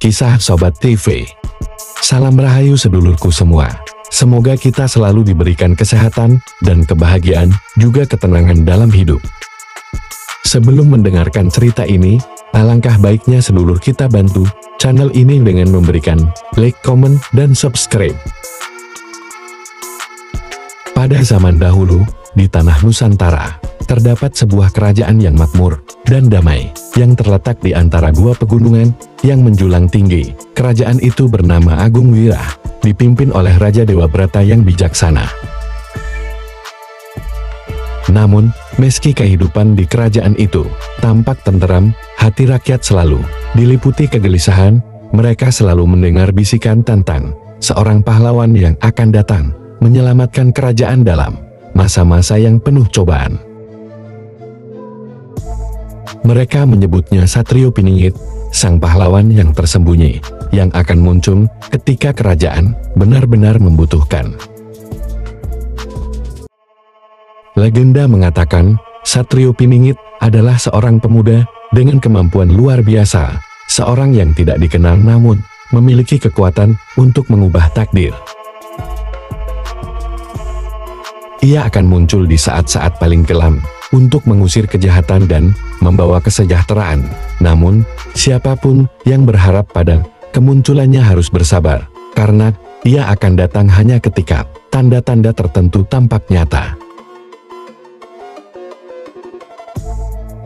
Kisah Sobat TV. Salam rahayu sedulurku semua. Semoga kita selalu diberikan kesehatan dan kebahagiaan, juga ketenangan dalam hidup. Sebelum mendengarkan cerita ini, alangkah baiknya sedulur kita bantu channel ini dengan memberikan like, komen, dan subscribe. Pada zaman dahulu, di tanah Nusantara, terdapat sebuah kerajaan yang makmur dan damai, yang terletak di antara dua pegunungan yang menjulang tinggi. Kerajaan itu bernama Agung Wira, dipimpin oleh Raja Dewabrata yang bijaksana. Namun, meski kehidupan di kerajaan itu tampak tenteram, hati rakyat selalu diliputi kegelisahan. Mereka selalu mendengar bisikan tentang seorang pahlawan yang akan datang menyelamatkan kerajaan dalam masa-masa yang penuh cobaan. Mereka menyebutnya Satrio Piningit, sang pahlawan yang tersembunyi, yang akan muncul ketika kerajaan benar-benar membutuhkan. Legenda mengatakan, Satrio Piningit adalah seorang pemuda dengan kemampuan luar biasa, seorang yang tidak dikenal namun memiliki kekuatan untuk mengubah takdir. Ia akan muncul di saat-saat paling kelam untuk mengusir kejahatan dan membawa kesejahteraan. Namun, siapapun yang berharap pada kemunculannya harus bersabar, karena ia akan datang hanya ketika tanda-tanda tertentu tampak nyata.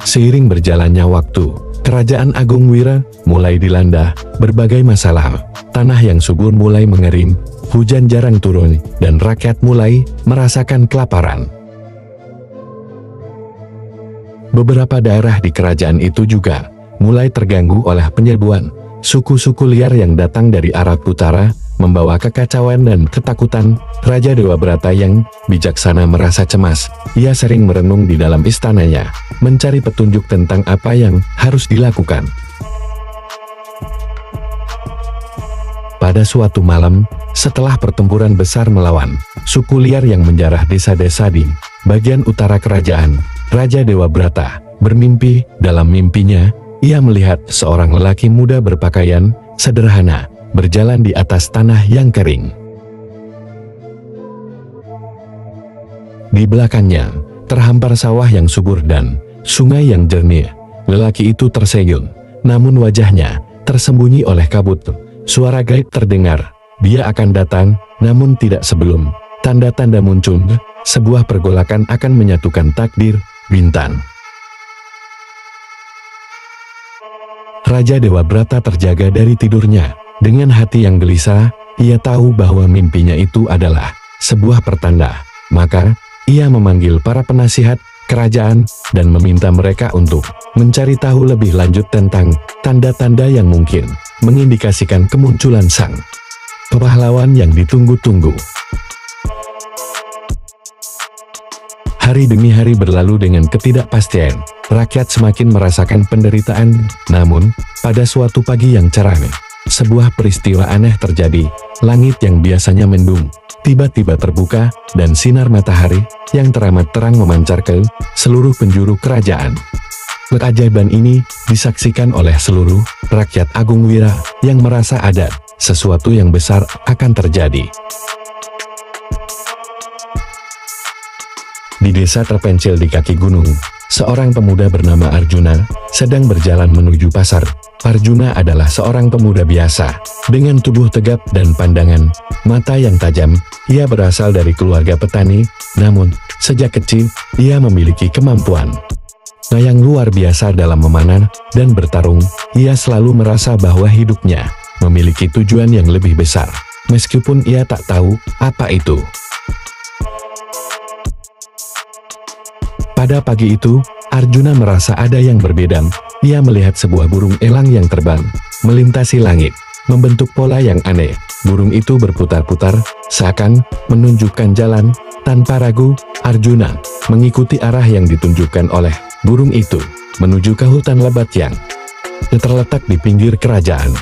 Seiring berjalannya waktu, Kerajaan Agung Wira mulai dilanda berbagai masalah. Tanah yang subur mulai mengering, hujan jarang turun, dan rakyat mulai merasakan kelaparan. Beberapa daerah di kerajaan itu juga mulai terganggu oleh penyerbuan suku-suku liar yang datang dari arah utara, membawa kekacauan dan ketakutan. Raja Dewabrata yang bijaksana merasa cemas. Ia sering merenung di dalam istananya, mencari petunjuk tentang apa yang harus dilakukan. Pada suatu malam, setelah pertempuran besar melawan suku liar yang menjarah desa-desa di bagian utara kerajaan, Raja Dewabrata bermimpi. Dalam mimpinya, ia melihat seorang lelaki muda berpakaian sederhana, berjalan di atas tanah yang kering. Di belakangnya, terhampar sawah yang subur dan sungai yang jernih. Lelaki itu tersenyum, namun wajahnya tersembunyi oleh kabut. Suara gaib terdengar, dia akan datang, namun tidak sebelum tanda-tanda muncul. Sebuah pergolakan akan menyatukan takdir bintang. Raja Dewabrata terjaga dari tidurnya. Dengan hati yang gelisah, ia tahu bahwa mimpinya itu adalah sebuah pertanda. Maka, ia memanggil para penasihat kerajaan dan meminta mereka untuk mencari tahu lebih lanjut tentang tanda-tanda yang mungkin mengindikasikan kemunculan sang pahlawan yang ditunggu-tunggu. Hari demi hari berlalu dengan ketidakpastian. Rakyat semakin merasakan penderitaan. Namun, pada suatu pagi yang cerah, sebuah peristiwa aneh terjadi. Langit yang biasanya mendung tiba-tiba terbuka, dan sinar matahari yang teramat terang memancar ke seluruh penjuru kerajaan. Keajaiban ini disaksikan oleh seluruh rakyat Agung Wira yang merasa ada sesuatu yang besar akan terjadi. Di desa terpencil di kaki gunung, seorang pemuda bernama Arjuna sedang berjalan menuju pasar. Arjuna adalah seorang pemuda biasa, dengan tubuh tegap dan pandangan mata yang tajam. Ia berasal dari keluarga petani, namun sejak kecil ia memiliki kemampuan yang luar biasa dalam memanah dan bertarung. Ia selalu merasa bahwa hidupnya memiliki tujuan yang lebih besar, meskipun ia tak tahu apa itu. Pada pagi itu, Arjuna merasa ada yang berbeda. Ia melihat sebuah burung elang yang terbang melintasi langit, membentuk pola yang aneh. Burung itu berputar-putar, seakan menunjukkan jalan. Tanpa ragu, Arjuna mengikuti arah yang ditunjukkan oleh burung itu, menuju ke hutan lebat yang terletak di pinggir kerajaan.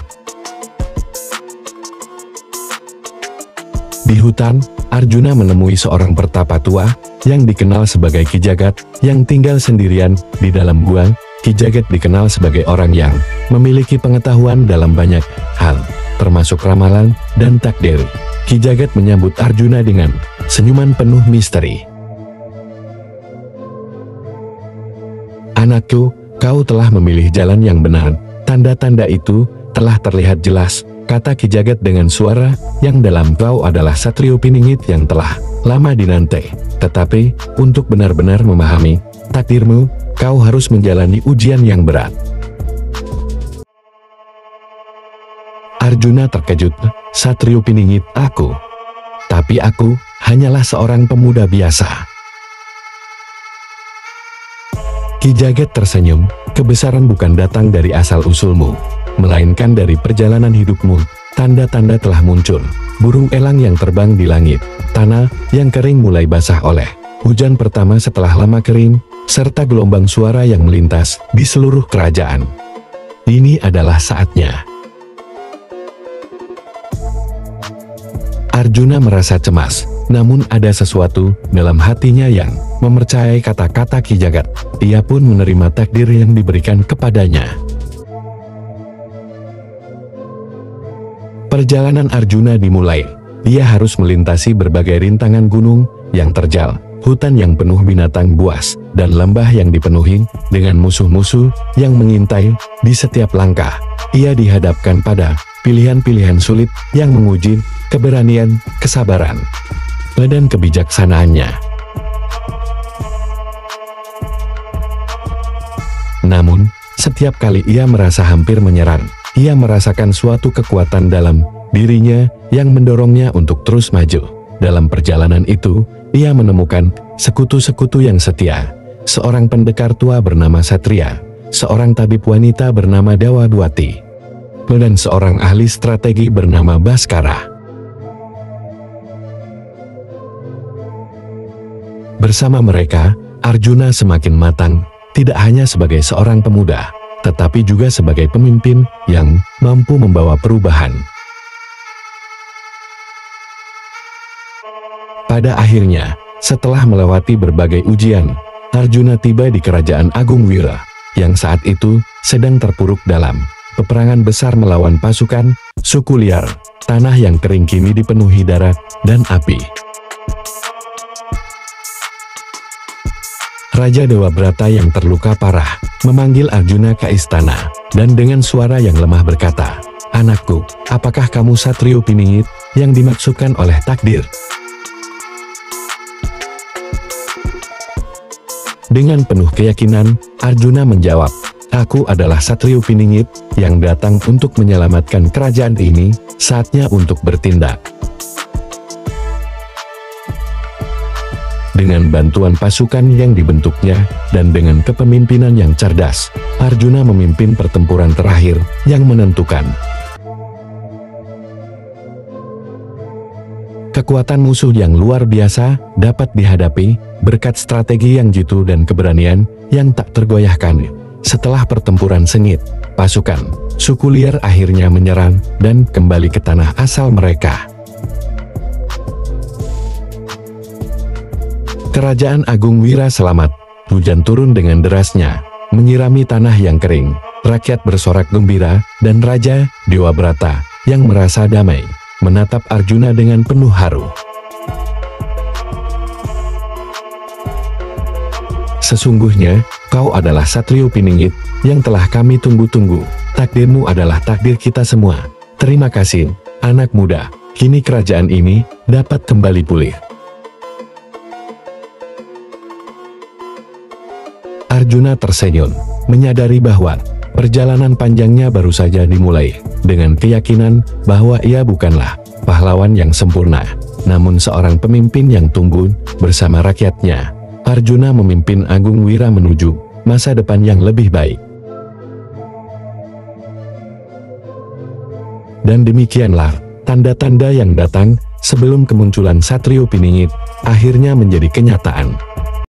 Di hutan, Arjuna menemui seorang pertapa tua yang dikenal sebagai Ki Jagat yang tinggal sendirian di dalam gua. Ki Jagat dikenal sebagai orang yang memiliki pengetahuan dalam banyak hal, termasuk ramalan dan takdir. Ki Jagat menyambut Arjuna dengan senyuman penuh misteri. "Anakku, kau telah memilih jalan yang benar. Tanda-tanda itu telah terlihat jelas," kata Ki Jagat dengan suara yang dalam. "Kau adalah satrio piningit yang telah lama dinanti. Tetapi, untuk benar-benar memahami takdirmu, kau harus menjalani ujian yang berat." Arjuna terkejut. "Satrio piningit aku? Tapi aku hanyalah seorang pemuda biasa." Ki Jagat tersenyum. "Kebesaran bukan datang dari asal-usulmu, melainkan dari perjalanan hidupmu. Tanda-tanda telah muncul. Burung elang yang terbang di langit, tanah yang kering mulai basah oleh hujan pertama setelah lama kering, serta gelombang suara yang melintas di seluruh kerajaan. Ini adalah saatnya." Arjuna merasa cemas, namun ada sesuatu dalam hatinya yang mempercayai kata-kata Ki Jagat. Ia pun menerima takdir yang diberikan kepadanya. Perjalanan Arjuna dimulai. Dia harus melintasi berbagai rintangan gunung yang terjal, hutan yang penuh binatang buas, dan lembah yang dipenuhi dengan musuh-musuh yang mengintai di setiap langkah. Ia dihadapkan pada pilihan-pilihan sulit yang menguji keberanian, kesabaran, dan kebijaksanaannya. Namun, setiap kali ia merasa hampir menyerang, ia merasakan suatu kekuatan dalam dirinya yang mendorongnya untuk terus maju. Dalam perjalanan itu, ia menemukan sekutu-sekutu yang setia, seorang pendekar tua bernama Satria, seorang tabib wanita bernama Dawabwati, dan seorang ahli strategi bernama Baskara. Bersama mereka, Arjuna semakin matang, tidak hanya sebagai seorang pemuda, tetapi juga sebagai pemimpin yang mampu membawa perubahan. Pada akhirnya, setelah melewati berbagai ujian, Arjuna tiba di Kerajaan Agung Wira, yang saat itu sedang terpuruk dalam peperangan besar melawan pasukan suku liar. Tanah yang kering kini dipenuhi darah dan api. Raja Dewabrata yang terluka parah memanggil Arjuna ke istana, dan dengan suara yang lemah berkata, "Anakku, apakah kamu satrio piningit yang dimaksudkan oleh takdir?" Dengan penuh keyakinan, Arjuna menjawab, "Aku adalah satrio piningit yang datang untuk menyelamatkan kerajaan ini. Saatnya untuk bertindak." Dengan bantuan pasukan yang dibentuknya, dan dengan kepemimpinan yang cerdas, Arjuna memimpin pertempuran terakhir yang menentukan. Kekuatan musuh yang luar biasa dapat dihadapi berkat strategi yang jitu dan keberanian yang tak tergoyahkan. Setelah pertempuran sengit, pasukan suku liar akhirnya menyerang dan kembali ke tanah asal mereka. Kerajaan Agung Wira selamat. Hujan turun dengan derasnya, menyirami tanah yang kering. Rakyat bersorak gembira, dan Raja Dewabrata yang merasa damai menatap Arjuna dengan penuh haru. "Sesungguhnya, kau adalah satrio piningit yang telah kami tunggu-tunggu. Takdirmu adalah takdir kita semua. Terima kasih, anak muda. Kini kerajaan ini dapat kembali pulih." Arjuna tersenyum, menyadari bahwa perjalanan panjangnya baru saja dimulai. Dengan keyakinan bahwa ia bukanlah pahlawan yang sempurna, namun seorang pemimpin yang tumbuh bersama rakyatnya, Arjuna memimpin Agung Wira menuju masa depan yang lebih baik. Dan demikianlah, tanda-tanda yang datang sebelum kemunculan satrio piningit akhirnya menjadi kenyataan.